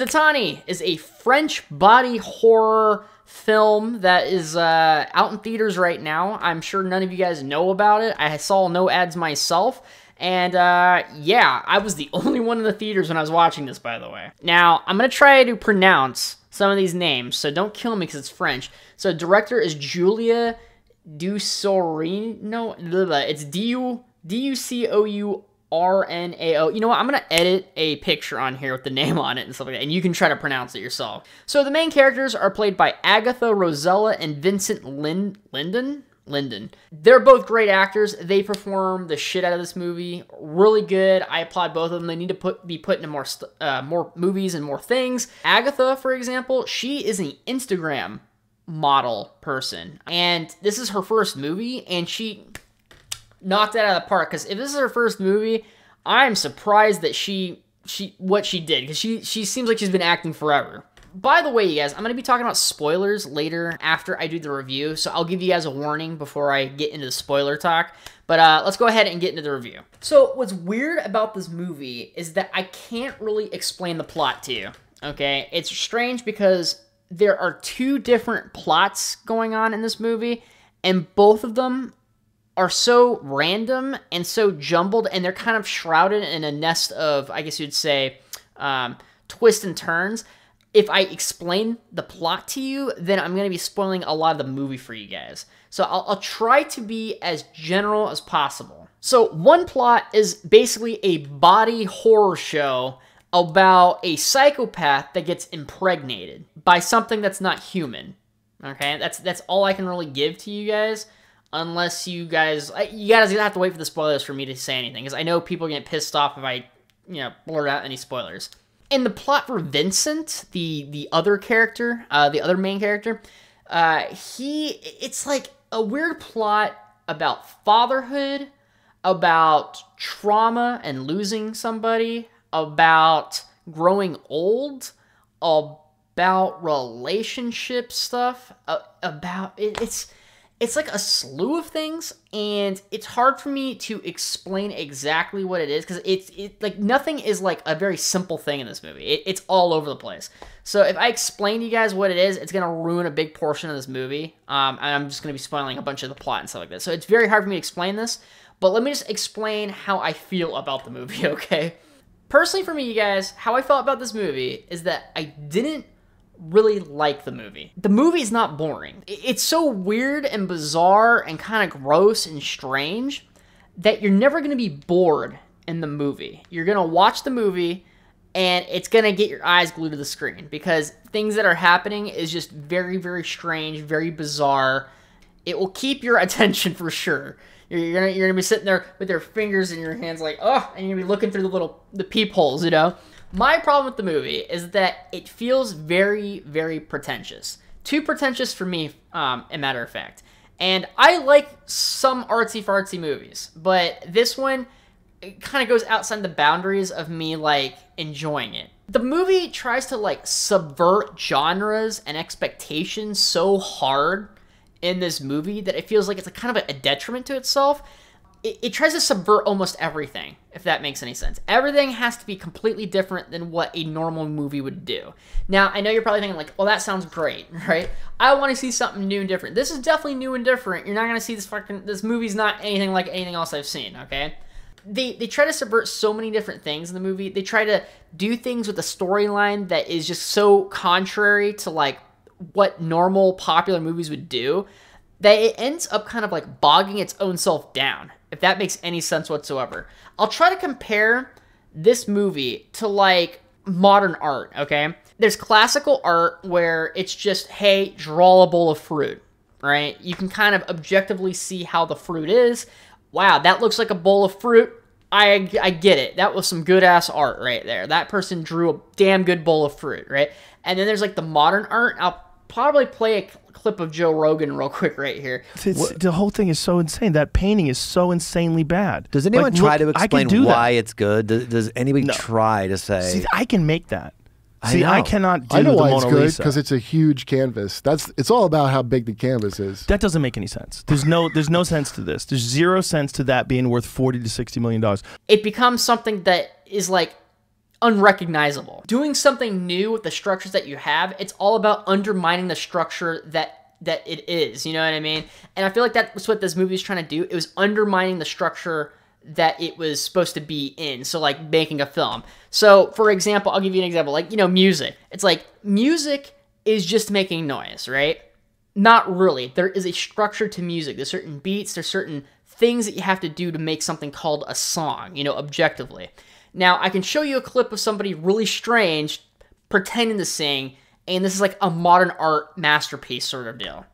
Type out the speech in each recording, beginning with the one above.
Titane is a French body horror film that is out in theaters right now. I'm sure none of you guys know about it. I saw no ads myself. And yeah, I was the only one in the theaters when I was watching this, by the way. Now, I'm going to try to pronounce some of these names, so don't kill me because it's French. So director is Julia Dusorino. It's Ducournaao. You know what? I'm going to edit a picture on here with the name on it and stuff like that, and you can try to pronounce it yourself. So the main characters are played by Agatha Rosella and Vincent Linden. They're both great actors. They perform the shit out of this movie. Really good. I applaud both of them. They need to be put into more movies and more things. Agatha, for example, she is an Instagram model person, and this is her first movie, and she knocked it out of the park. Because if this is her first movie, I'm surprised that what she did, because she seems like she's been acting forever. By the way, you guys, I'm going to be talking about spoilers later after I do the review, so I'll give you guys a warning before I get into the spoiler talk. But let's go ahead and get into the review. So what's weird about this movie is that I can't really explain the plot to you, okay? It's strange because there are two different plots going on in this movie, and both of them are so random and so jumbled, and they're kind of shrouded in a nest of, I guess you'd say, twists and turns. If I explain the plot to you, then I'm going to be spoiling a lot of the movie for you guys. So I'll try to be as general as possible. So one plot is basically a body horror show about a psychopath that gets impregnated by something that's not human. Okay, that's all I can really give to you guys. Unless you guys have to wait for the spoilers for me to say anything, because I know people get pissed off if I, blurt out any spoilers. In the plot for Vincent, the other character, the other main character, it's like a weird plot about fatherhood, about trauma and losing somebody, about growing old, about relationship stuff, It's like a slew of things, and it's hard for me to explain exactly what it is, because it's like nothing is like a very simple thing in this movie. It's all over the place. So if I explain to you guys what it is, it's going to ruin a big portion of this movie, and I'm just going to be spoiling a bunch of the plot and stuff like that. So it's very hard for me to explain this, but let me just explain how I feel about the movie, okay? Personally for me, you guys, how I felt about this movie is that I didn't really like the movie. The movie's not boring. It's so weird and bizarre and kind of gross and strange that you're never going to be bored in the movie. You're going to watch the movie and it's going to get your eyes glued to the screen, because things that are happening is just very, very strange, very bizarre. It will keep your attention for sure. You're gonna be sitting there with your fingers in your hands like, oh, and you're going to be looking through the peepholes, My problem with the movie is that it feels very, very pretentious. Too pretentious for me, a matter of fact. And I like some artsy-fartsy movies, but this one, it kind of goes outside the boundaries of me, like, enjoying it. The movie tries to, like, subvert genres and expectations so hard in this movie that it feels like it's a kind of a detriment to itself. It tries to subvert almost everything, if that makes any sense. Everything has to be completely different than what a normal movie would do. Now, I know you're probably thinking like, well, that sounds great, right? I want to see something new and different. This is definitely new and different. You're not going to see this movie's not anything like anything else I've seen, okay? They try to subvert so many different things in the movie. They try to do things with the storyline that is just so contrary to like what normal popular movies would do, that it ends up kind of like bogging its own self down, if that makes any sense whatsoever. I'll try to compare this movie to like modern art, okay? There's classical art where it's just, hey, draw a bowl of fruit, right? You can kind of objectively see how the fruit is. Wow, that looks like a bowl of fruit. I get it. That was some good-ass art right there. That person drew a damn good bowl of fruit, right? And then there's like the modern art. I'll probably play a clip of Joe Rogan real quick right here. The whole thing is so insane. That painting is so insanely bad. Does anyone try to explain why it's good? Does anybody try to say? See, I can make that. I cannot do the Mona Lisa. I know why it's good, because it's a huge canvas. It's all about how big the canvas is. That doesn't make any sense. There's no sense to this. There's zero sense to that being worth $40 to $60 million. It becomes something that is like unrecognizable. Doing something new with the structures that you have, it's all about undermining the structure that it is, you know what I mean? And I feel like that's what this movie is trying to do. It was undermining the structure that it was supposed to be in. So like making a film. So for example, I'll give you an example, like, you know, music. It's like music is just making noise, right? Not really. There is a structure to music. There's certain beats, there's certain things that you have to do to make something called a song, you know, objectively. Now, I can show you a clip of somebody really strange pretending to sing, and this is like a modern art masterpiece sort of deal.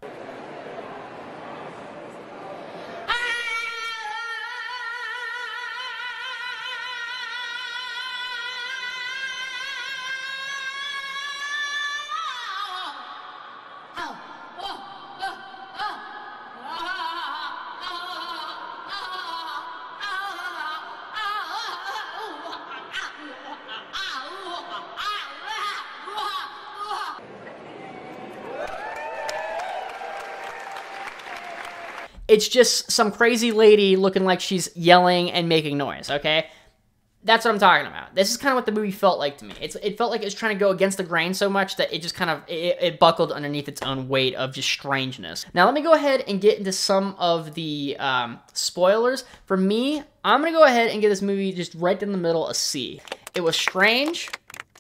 It's just some crazy lady looking like she's yelling and making noise, okay? That's what I'm talking about. This is kind of what the movie felt like to me. It felt like it was trying to go against the grain so much that it just kind of, it buckled underneath its own weight of just strangeness. Now, let me go ahead and get into some of the spoilers. For me, I'm going to go ahead and give this movie just right in the middle a C. It was strange.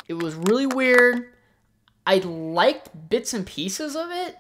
It was really weird. I liked bits and pieces of it.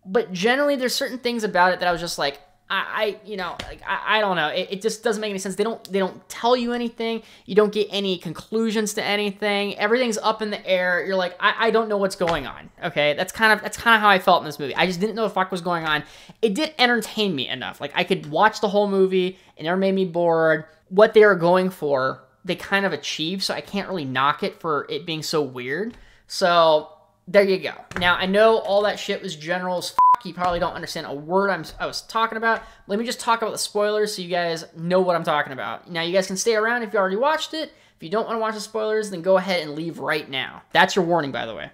But generally, there's certain things about it that I was just like, I don't know. It just doesn't make any sense. They don't tell you anything. You don't get any conclusions to anything. Everything's up in the air. You're like, I don't know what's going on. Okay, that's kind of how I felt in this movie. I just didn't know what the fuck was going on. It did entertain me enough. Like I could watch the whole movie. It never made me bored. What they were going for, they kind of achieved. So I can't really knock it for it being so weird. So there you go. Now, I know all that shit was general as fuck. You probably don't understand a word I was talking about. Let me just talk about the spoilers so you guys know what I'm talking about. Now, you guys can stay around if you already watched it. If you don't want to watch the spoilers, then go ahead and leave right now. That's your warning, by the way.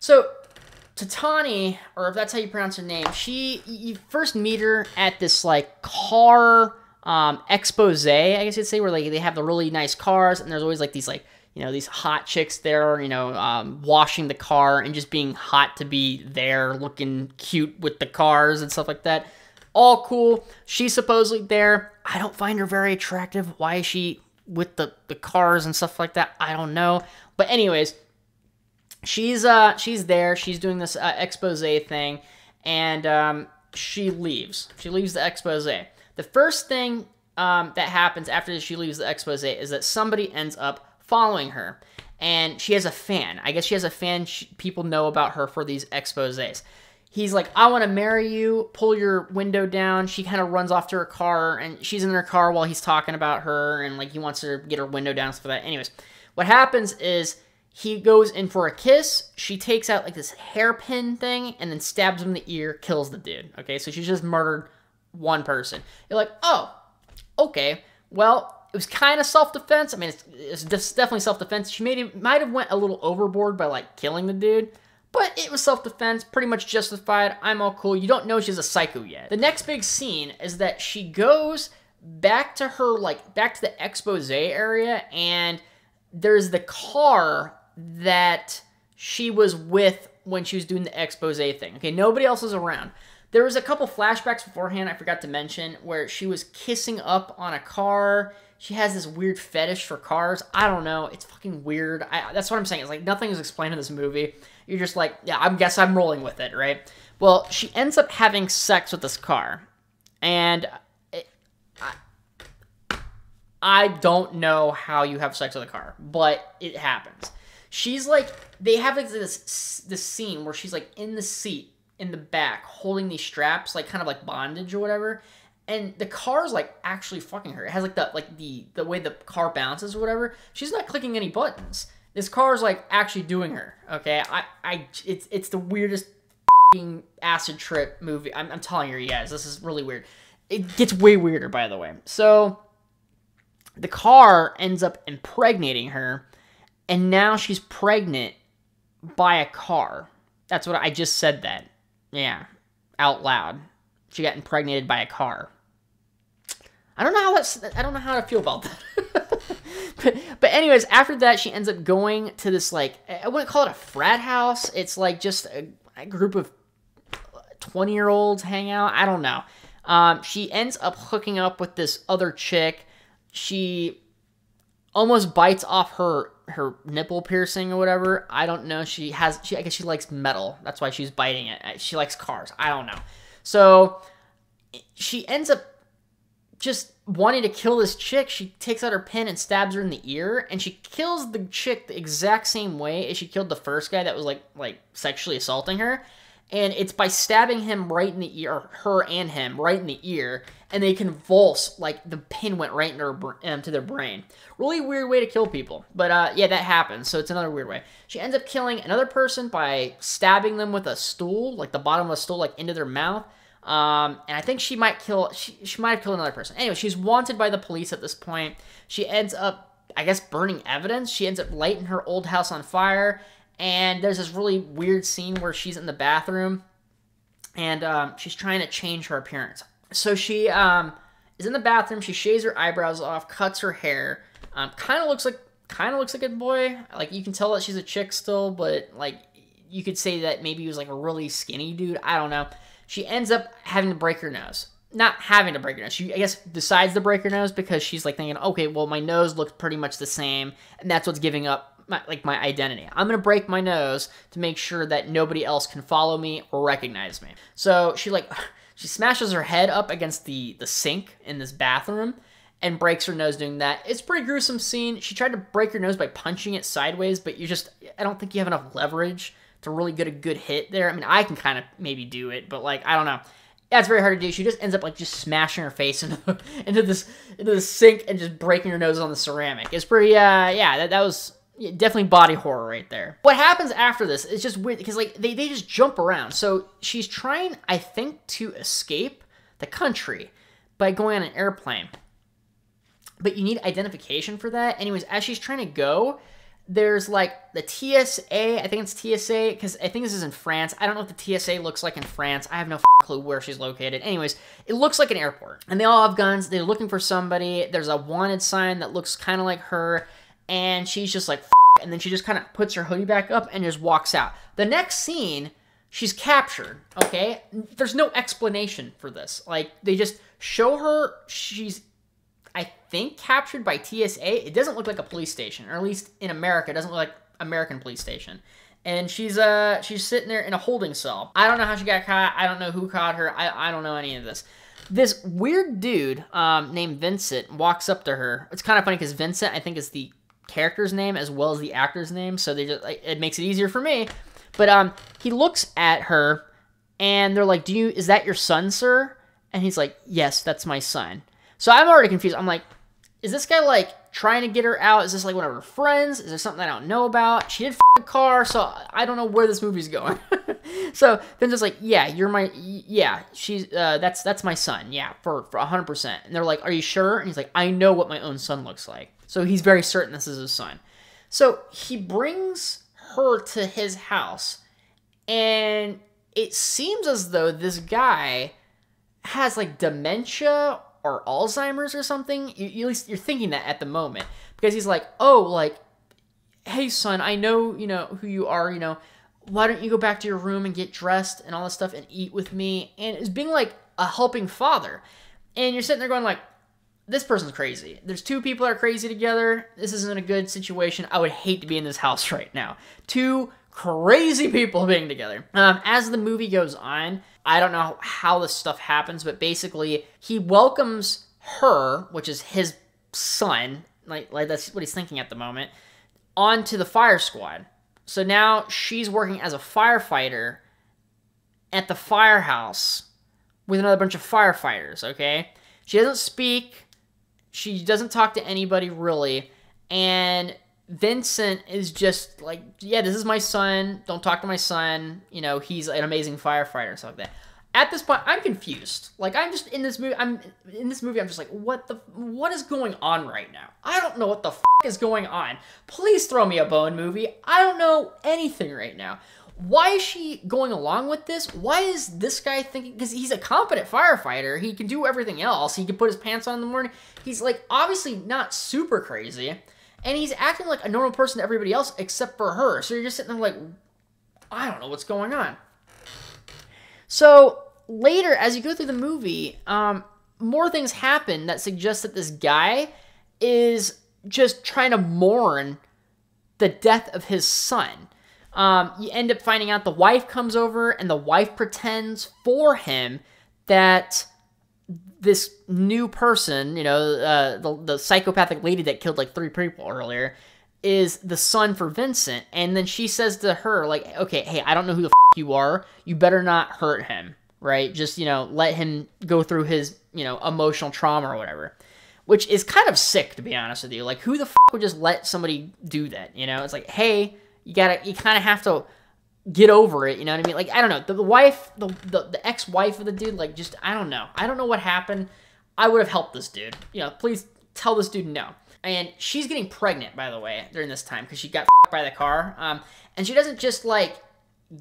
So, Titane, or if that's how you pronounce her name, you first meet her at this like car expose, I guess you'd say, where like they have the really nice cars, and there's always like these like, you know, these hot chicks there, you know, washing the car and just being hot to be there, looking cute with the cars and stuff like that. All cool. She's supposedly there. I don't find her very attractive. Why is she with the cars and stuff like that? I don't know. But anyways, she's there. She's doing this expose thing, and she leaves. She leaves the expose. The first thing that happens after she leaves the expose is that somebody ends up following her, and she has a fan. I guess she has a fan. People know about her for these exposes. He's like, I want to marry you, pull your window down. She kind of runs off to her car, and she's in her car while he's talking about her, and like he wants her to get her window down and stuff like that. Anyways, what happens is he goes in for a kiss. She takes out like this hairpin thing and then stabs him in the ear, kills the dude. Okay, so she just murdered one person. You're like, oh, okay. Well, it was kind of self-defense. I mean, it's definitely self-defense. She might have went a little overboard by like killing the dude, but it was self-defense, pretty much justified. I'm all cool. You don't know she's a psycho yet. The next big scene is that she goes back to the expose area, and there's the car that she was with when she was doing the expose thing. Okay, nobody else is around. There was a couple flashbacks beforehand I forgot to mention where she was kissing up on a car. She has this weird fetish for cars. I don't know. It's fucking weird. That's what I'm saying. It's like nothing is explained in this movie. You're just like, yeah, I guess I'm rolling with it, right? Well, she ends up having sex with this car. And I don't know how you have sex with a car, but it happens. She's like, they have like this scene where she's like in the seat in the back holding these straps, like kind of like bondage or whatever. And the car's like actually fucking her. It has like the way the car bounces or whatever. She's not clicking any buttons. This car's like actually doing her. Okay, it's the weirdest fucking acid trip movie. I'm telling you guys, this is really weird. It gets way weirder, by the way. So the car ends up impregnating her, and now she's pregnant by a car. That's what I just said that. Yeah, out loud. She got impregnated by a car. I don't know how to feel about that. but anyways, after that, she ends up going to this, like, I wouldn't call it a frat house. It's like just a group of 20-year-olds hang out. I don't know. She ends up hooking up with this other chick. She almost bites off her nipple piercing or whatever. I don't know. I guess she likes metal. That's why she's biting it. She likes cars. I don't know. So she ends up just wanting to kill this chick. She takes out her pin and stabs her in the ear, and she kills the chick the exact same way as she killed the first guy that was like sexually assaulting her. And it's by stabbing him right in the ear, or her and him right in the ear, and they convulse like the pin went right into their brain. Really weird way to kill people, but yeah, that happens. So it's another weird way. She ends up killing another person by stabbing them with a stool, like the bottom of a stool, like into their mouth. And I think she might have killed another person. Anyway, she's wanted by the police at this point. She ends up, I guess, burning evidence. She ends up lighting her old house on fire. And there's this really weird scene where she's in the bathroom, and she's trying to change her appearance. So she is in the bathroom. She shaves her eyebrows off, cuts her hair. Kind of looks like a boy. Like, you can tell that she's a chick still, but like you could say that maybe he was like a really skinny dude. I don't know. She ends up having to break her nose. Not having to break her nose. She, I guess, decides to break her nose because she's like thinking, okay, well, my nose looks pretty much the same, and that's what's giving up my identity. I'm gonna break my nose to make sure that nobody else can follow me or recognize me. So she smashes her head up against the sink in this bathroom and breaks her nose doing that. It's a pretty gruesome scene. She tried to break her nose by punching it sideways, but I don't think you have enough leverage to really get a good hit there. I mean, I can kind of maybe do it, but like, I don't know. That's very hard to do. She just ends up like just smashing her face into this sink and just breaking her nose on the ceramic. It's pretty, yeah, that was definitely body horror right there. What happens after this is just weird because like they just jump around. So she's trying, I think, to escape the country by going on an airplane. But you need identification for that. Anyways, as she's trying to go, there's like the TSA. I think it's TSA because I think this is in France. I don't know what the TSA looks like in France. I have no clue where she's located. Anyways, it looks like an airport. And they all have guns. They're looking for somebody. There's a wanted sign that looks kind of like her. And she's just like, and then she just kind of puts her hoodie back up and just walks out. The next scene, she's captured, okay? There's no explanation for this. Like, they just show her, she's, I think, captured by TSA. It doesn't look like a police station, or at least in America, it doesn't look like American police station. And she's sitting there in a holding cell. I don't know how she got caught. I don't know who caught her. I don't know any of this. This weird dude named Vincent walks up to her. It's kind of funny because Vincent, I think, is the character's name as well as the actor's name, so they just it makes it easier for me. But he looks at her and they're like, is that your son, sir? And he's like, yes, that's my son. So I'm already confused. I'm like, is this guy like trying to get her out? Is this like one of her friends? Is there something I don't know about? She did a car, so I don't know where this movie's going. So Vincent's like, she's that's my son, yeah, for 100%. And they're like, are you sure? And he's like, I know what my own son looks like. So he's very certain this is his son. So he brings her to his house, and it seems as though this guy has like dementia or Alzheimer's or something. At least you're thinking that at the moment, because he's like, oh, like, hey son, I know, who you are, why don't you go back to your room and get dressed and all this stuff and eat with me? And it's being like a helping father. And you're sitting there going like, this person's crazy. There's two people that are crazy together. This isn't a good situation. I would hate to be in this house right now. Two crazy people being together. As the movie goes on, I don't know how this stuff happens, but basically he welcomes her, which is his son, like that's what he's thinking at the moment, onto the fire squad. So now she's working as a firefighter at the firehouse with another bunch of firefighters, okay? She doesn't speak. She doesn't talk to anybody, really. And Vincent is just like, yeah, this is my son. Don't talk to my son. He's an amazing firefighter, stuff like that. At this point, I'm confused. Like, I'm just in this movie. I'm just like, what is going on right now? I don't know what the is going on. Please throw me a bone, movie. I don't know anything right now. why is she going along with this? Why is this guy thinking, because he's a competent firefighter, he can do everything else, he can put his pants on in the morning, he's like obviously not super crazy, and he's acting like a normal person to everybody else except for her. So you're just sitting there like, I don't know what's going on. So later, as you go through the movie, more things happen that suggest that this guy is just trying to mourn the death of his son. You end up finding out the wife comes over, and the wife pretends for him that this new person, you know, the psychopathic lady that killed like 3 people earlier, is the son for Vincent. And then she says to her, like, okay, hey, I don't know who the you are. You better not hurt him, right? Just, you know, let him go through his, you know, emotional trauma or whatever. Which is kind of sick, to be honest with you. Like, who the would just let somebody do that, you know? It's like, hey, you kind of have to get over it, you know what I mean? Like, I don't know. The wife, the ex-wife of the dude, like, just, I don't know. I don't know what happened. I would have helped this dude. You know, please tell this dude no. And she's getting pregnant, by the way, during this time, because she got by the car. And she doesn't just, like,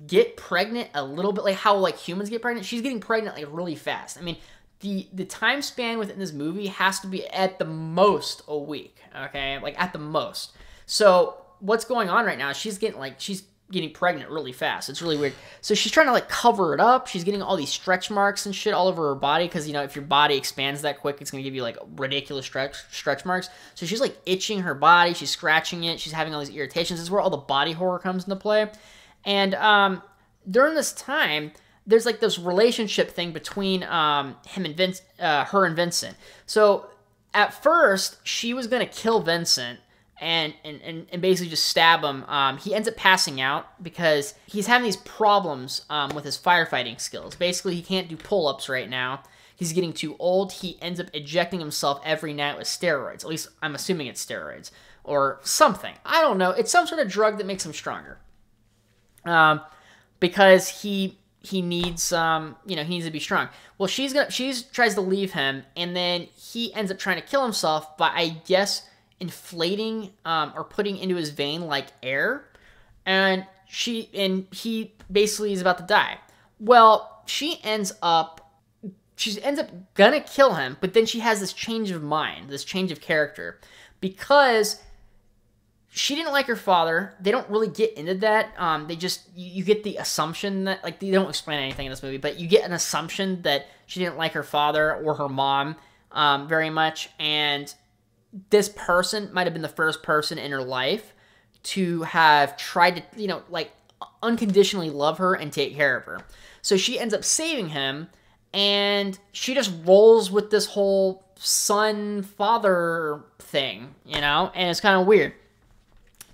get pregnant a little bit, like how, like, humans get pregnant. She's getting pregnant, like, really fast. I mean, the time span within this movie has to be at the most a week, okay? Like, at the most. So, what's going on right now, she's getting pregnant really fast. It's really weird. So she's trying to, like, cover it up. She's getting all these stretch marks and shit all over her body because, you know, if your body expands that quick, it's going to give you, like, ridiculous stretch marks. So she's, like, itching her body. She's scratching it. She's having all these irritations. This is where all the body horror comes into play. And during this time, there's, like, this relationship thing between him and her and Vincent. So at first, she was going to kill Vincent and basically just stab him. He ends up passing out because he's having these problems with his firefighting skills. Basically, he can't do pull-ups right now. He's getting too old. He ends up ejecting himself every night with steroids. At least, I'm assuming it's steroids. Or something. I don't know. It's some sort of drug that makes him stronger. Because he needs, he needs to be strong. Well, she tries to leave him, and then he ends up trying to kill himself by, I guess, inflating or putting into his vein like air, and he basically is about to die. Well, she ends up gonna kill him, but then she has this change of mind, this change of character, because she didn't like her father. They don't really get into that. They just, you get the assumption that, like, they don't explain anything in this movie, but you get an assumption that she didn't like her father or her mom very much, and this person might have been the first person in her life to have tried to, you know, like, unconditionally love her and take care of her. So she ends up saving him, and she just rolls with this whole son-father thing, you know? And it's kind of weird.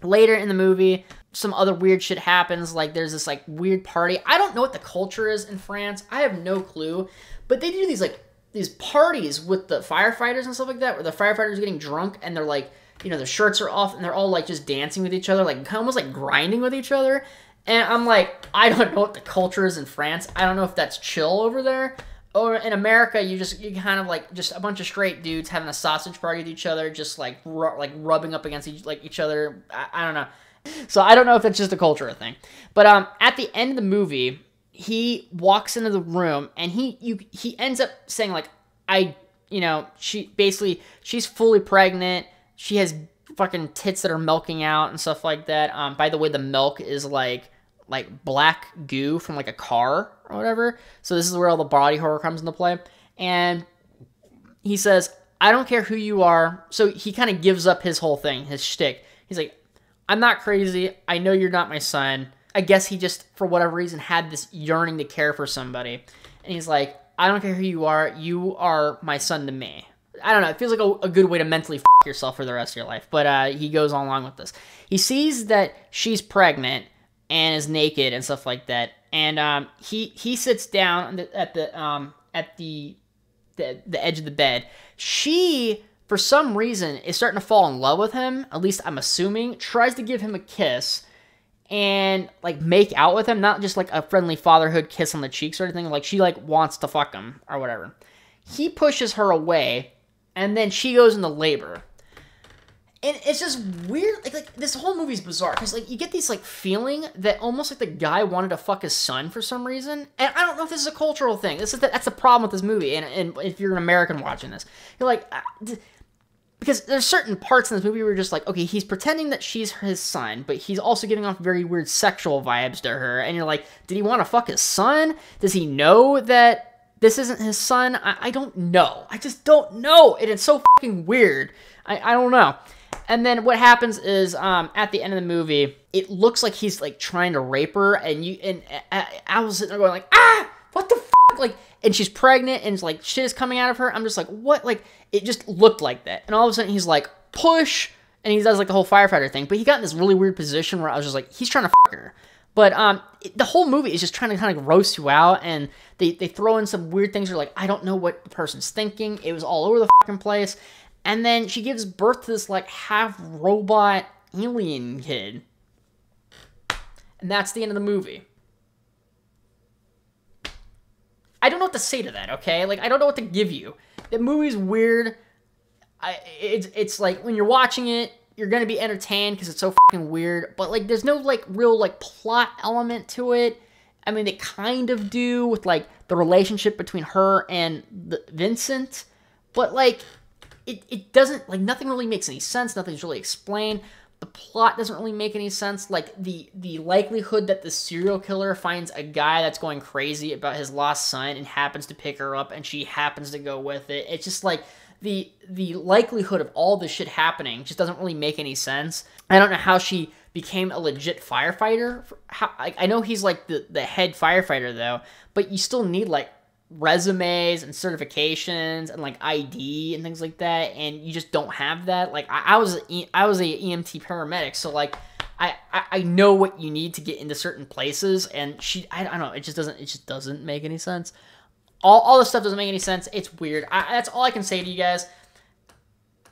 Later in the movie, some other weird shit happens. Like, there's this, like, weird party. I don't know what the culture is in France. I have no clue. But they do these, like, these parties with the firefighters and stuff like that, where the firefighters are getting drunk and they're like, you know, their shirts are off and they're all like just dancing with each other, like almost like grinding with each other. And I'm like, I don't know what the culture is in France. I don't know if that's chill over there. Or in America, you kind of like just a bunch of straight dudes having a sausage party with each other, just like rubbing up against each other. I don't know. So I don't know if it's just a culture thing. But at the end of the movie, he walks into the room and he ends up saying, like, she's fully pregnant. She has fucking tits that are milking out and stuff like that. By the way, the milk is like black goo from like a car or whatever. So this is where all the body horror comes into play. And he says, I don't care who you are. So he kind of gives up his whole thing, his shtick. He's like, I'm not crazy. I know you're not my son. I guess he just, for whatever reason, had this yearning to care for somebody. And he's like, I don't care who you are my son to me. I don't know, it feels like a good way to mentally yourself for the rest of your life. But he goes on along with this. He sees that she's pregnant and is naked and stuff like that. And he sits down at the edge of the bed. She, for some reason, is starting to fall in love with him. At least I'm assuming. Tries to give him a kiss and like make out with him, not just like a friendly fatherhood kiss on the cheeks or anything. Like, she like wants to fuck him or whatever. He pushes her away, and then she goes into labor. And it's just weird, like this whole movie's bizarre, because, like, you get these, like, feeling that almost, like, the guy wanted to fuck his son for some reason, and I don't know if this is a cultural thing. That's the problem with this movie, and if you're an American watching this, you're like, because there's certain parts in this movie where you're just like, okay, he's pretending that she's his son, but he's also giving off very weird sexual vibes to her, and you're like, did he want to fuck his son? Does he know that this isn't his son? I don't know. I just don't know, and it's so fucking weird. I don't know. And then what happens is, at the end of the movie, it looks like he's, like, trying to rape her, and I was sitting there going, like, what the fuck? Like, and she's pregnant, and, like, shit is coming out of her. I'm just like, what? Like, it just looked like that. And all of a sudden, he's like, push, and he does, like, the whole firefighter thing. But he got in this really weird position where I was just like, he's trying to fuck her. But the whole movie is just trying to kind of roast you out, and they throw in some weird things. You're like, I don't know what the person's thinking. It was all over the fucking place. And then she gives birth to this, like, half-robot alien kid. And that's the end of the movie. I don't know what to say to that, okay? Like, I don't know what to give you. The movie's weird. It's like, when you're watching it, you're gonna be entertained because it's so fucking weird. But, like, there's no, like, real, like, plot element to it. I mean, they kind of do with, like, the relationship between her and Vincent. But, like, it doesn't, like, nothing really makes any sense. Nothing's really explained. The plot doesn't really make any sense. Like, the likelihood that the serial killer finds a guy that's going crazy about his lost son and happens to pick her up and she happens to go with it. It's just, like, the likelihood of all this shit happening just doesn't really make any sense. I don't know how she became a legit firefighter. I know he's, like, the head firefighter, though, but you still need, like, resumes and certifications and, like, ID and things like that, and you just don't have that. Like, I was a EMT paramedic, so, like, I know what you need to get into certain places, and I don't know, it just doesn't make any sense. All this stuff doesn't make any sense. It's weird. That's all I can say to you guys.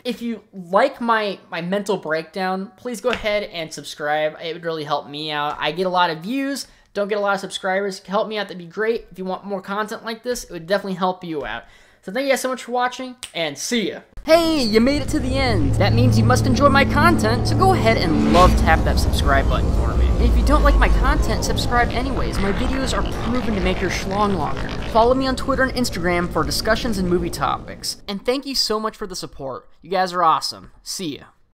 If you like my mental breakdown, please go ahead and subscribe. It would really help me out. I get a lot of views, don't get a lot of subscribers. Help me out, that'd be great. If you want more content like this, it would definitely help you out. So thank you guys so much for watching, and see ya. Hey, you made it to the end. That means you must enjoy my content, so go ahead and tap that subscribe button for me. And if you don't like my content, subscribe anyways. My videos are proven to make your schlong longer. Follow me on Twitter and Instagram for discussions and movie topics. And thank you so much for the support. You guys are awesome. See ya.